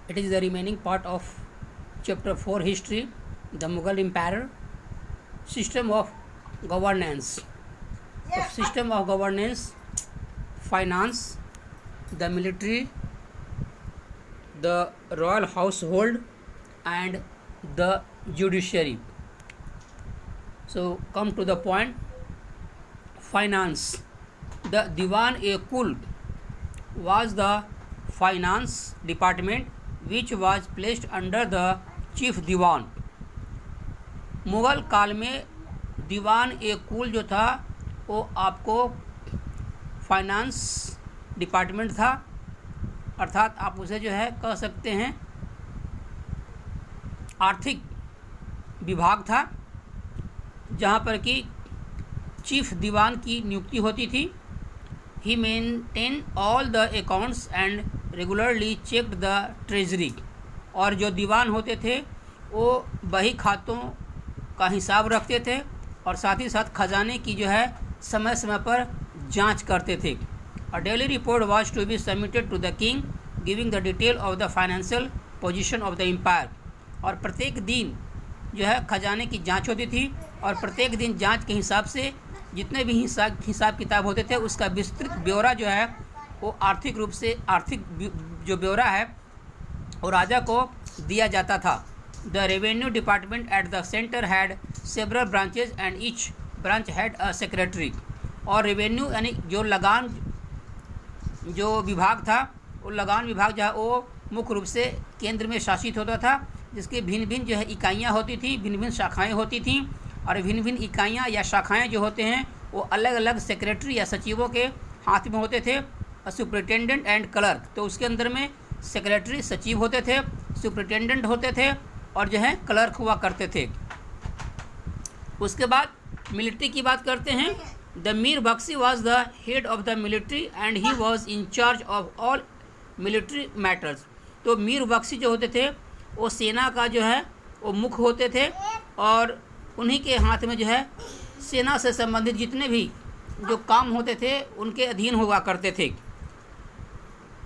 It is the remaining part of chapter 4 history, the Mughal Empire, system of governance. The system of governance, finance, the military, the royal household, and the judiciary. So come to the point. Finance. The Diwan-e-Kul was the finance department which was placed under the chief Diwan. Mughal काल में दीवान-ए-कुल जो था वो आपको finance department था, अर्थात आप उसे जो है कह सकते हैं आर्थिक विभाग था, जहाँ पर कि चीफ दीवान की नियुक्ति होती थी. He maintain all the accounts and regularly checked the treasury. और जो दीवान होते थे वो बही खातों का हिसाब रखते थे और साथ ही साथ खजाने की जो है समय समय पर जांच करते थे. A daily report was to be submitted to the king giving the detail of the financial position of the empire. और प्रत्येक दिन जो है खजाने की जांच होती थी और प्रत्येक दिन जांच के हिसाब से जितने भी हिसाब किताब होते थे उसका विस्तृत ब्यौरा जो है वो आर्थिक रूप से आर्थिक जो ब्यौरा है वो राजा को दिया जाता था. The revenue department at the centre had several branches and each branch had a secretary. और रेवेन्यू यानी जो लगान जो विभाग था वो लगान विभाग जो है वो मुख्य रूप से केंद्र में शासित होता था, जिसकी भिन्न भिन्न जो है इकाइयाँ होती थी, भिन्न भिन्न शाखाएँ होती थीं. और भिन्न भिन्न इकाइयाँ या शाखाएँ जो होते हैं वो अलग अलग सेक्रेटरी या सचिवों के हाथ में होते थे. सुपरिटेंडेंट एंड क्लर्क, तो उसके अंदर में सेक्रेटरी सचिव होते थे, सुपरिटेंडेंट होते थे और जो है क्लर्क हुआ करते थे. उसके बाद मिलिट्री की बात करते हैं. The Mir Bakhshi was the head of the military and he was in charge of all military matters. तो मीर बख्शी जो होते थे वो सेना का जो है वो मुख्य होते थे और उन्हीं के हाथ में जो है सेना से संबंधित जितने भी जो काम होते थे उनके अधीन हुआ करते थे.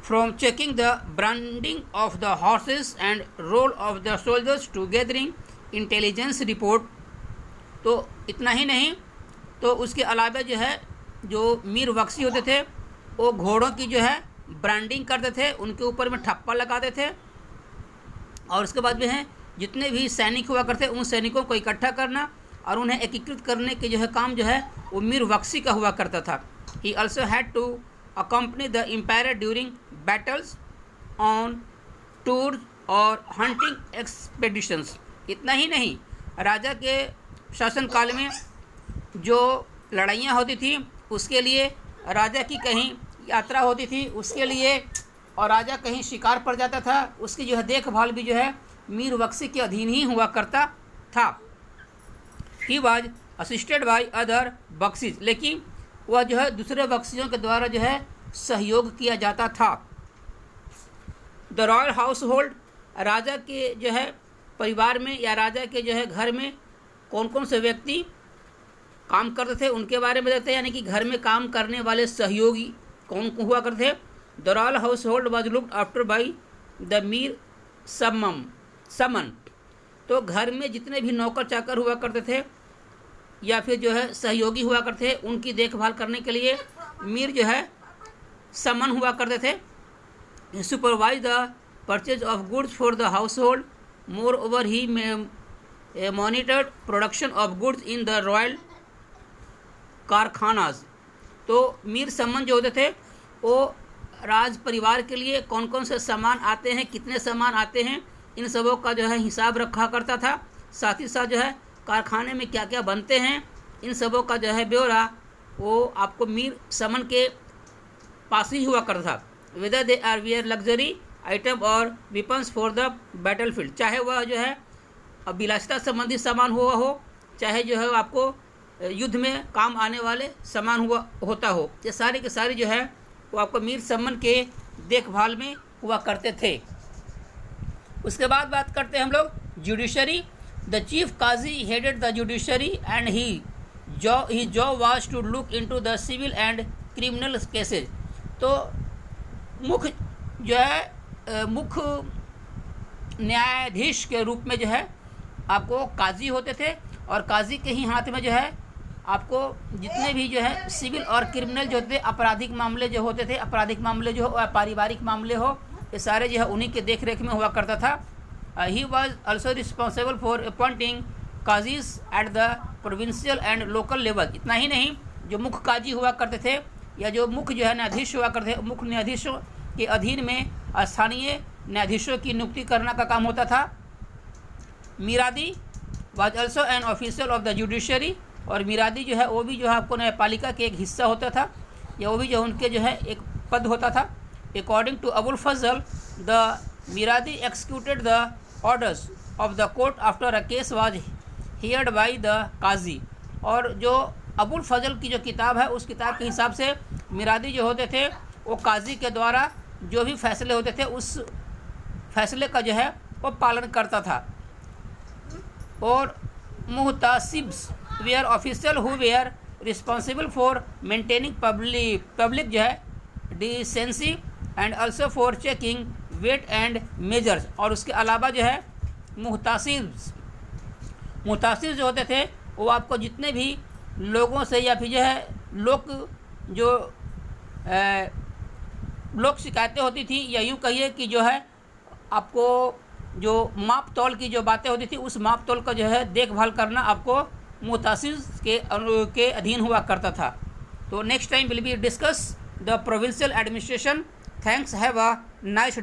From checking the branding of the horses and roll of the soldiers to gathering intelligence report. तो इतना ही नहीं, तो उसके अलावा जो है जो मीर बख्शी होते थे वो घोड़ों की जो है ब्रांडिंग करते थे, उनके ऊपर में ठप्पा लगाते थे. और उसके बाद भी हैं जितने भी सैनिक हुआ करते उन सैनिकों को इकट्ठा करना और उन्हें एकीकृत करने के जो है काम जो है वो मीर बख्शी का हुआ करता था. He also had to accompany the empire during battles on tour और हंटिंग एक्सपेडिशंस. इतना ही नहीं, राजा के शासनकाल में जो लड़ाइयाँ होती थी उसके लिए राजा की कहीं यात्रा होती थी उसके लिए, और राजा कहीं शिकार पर जाता था उसकी जो है देखभाल भी जो है मीर बख्शी के अधीन ही हुआ करता था. He was assisted by other बख्शीज, लेकिन वह जो है दूसरे बख्शियों के द्वारा जो है सहयोग किया जाता था. द रॉयल हाउस होल्ड, राजा के जो है परिवार में या राजा के जो है घर में कौन कौन से व्यक्ति काम करते थे उनके बारे में देखते हैं, यानी कि घर में काम करने वाले सहयोगी कौन कौन हुआ करते थे. The royal household was looked after by the Mir Saman. तो घर में जितने भी नौकर चाकर हुआ करते थे या फिर जो है सहयोगी हुआ करते थे उनकी देखभाल करने के लिए मीर जो है समन हुआ करते थे. Supervise the purchase of goods for the household. Moreover he monitored production of goods in the royal कारखानाज. तो मीर समन जो होते थे वो राज परिवार के लिए कौन कौन से सामान आते हैं, कितने सामान आते हैं, इन सबों का जो है हिसाब रखा करता था. साथ ही साथ जो है कारखाने में क्या क्या बनते हैं इन सबों का जो है ब्यौरा वो आपको मीर समन के पास ही हुआ करता था. Whether they are were luxury item और weapons for the battlefield, चाहे वह जो है विलासिता संबंधित सामान हुआ हो, चाहे जो है आपको युद्ध में काम आने वाले सामान होता हो, ये सारी के सारी जो है वो आपको मीर समन के देखभाल में हुआ करते थे. उसके बाद बात करते हैं हम लोग judiciary. The chief Qazi headed the judiciary and he job was to look into the civil and criminal cases. तो मुख्य जो है मुख्य न्यायाधीश के रूप में जो है आपको काजी होते थे, और काजी के ही हाथ में जो है आपको जितने भी जो है सिविल और क्रिमिनल जो होते थे, आपराधिक मामले जो होते थे, आपराधिक मामले जो हो, पारिवारिक मामले हो, ये सारे जो है उन्हीं के देख रेख में हुआ करता था। He was also responsible for appointing काजीज at the provincial and local level. इतना ही नहीं, जो मुख्य काजी हुआ करते थे या जो मुख्य जो है न्यायाधीश हुआ करते थे, मुख्य न्यायाधीशों के अधीन में स्थानीय न्यायाधीशों की नियुक्ति करना का काम होता था। मीरादी was also an officer of the judiciary, और मीरादी जो है वो भी जो है आपको न्यायपालिका के एक हिस्सा होता था, या वो भी जो उनके जो है एक पद होता था। According to Abul Fazl, the मीरादी executed the orders of the court after a case was heard by the काजी। और जो अबुल फजल की जो किताब है, उस किताब के हिसाब से मीरादी जो होते थे वो काजी के द्वारा जो भी फैसले होते थे उस फैसले का जो है वो पालन करता था। और मुहतासिब्स were officer who were responsible for maintaining public जो है decency and also for checking weight and measures. और उसके अलावा जो है मुहतासिब्स जो होते थे वो आपको जितने भी लोगों से या फिर जो है लोक शिकायतें होती थी, या यूँ कहिए कि जो है आपको जो माप तौल की जो बातें होती थी, उस माप तौल का जो है देखभाल करना आपको मुहतासिब के अधीन हुआ करता था। तो next time will be discuss the provincial administration. Thanks, have a nice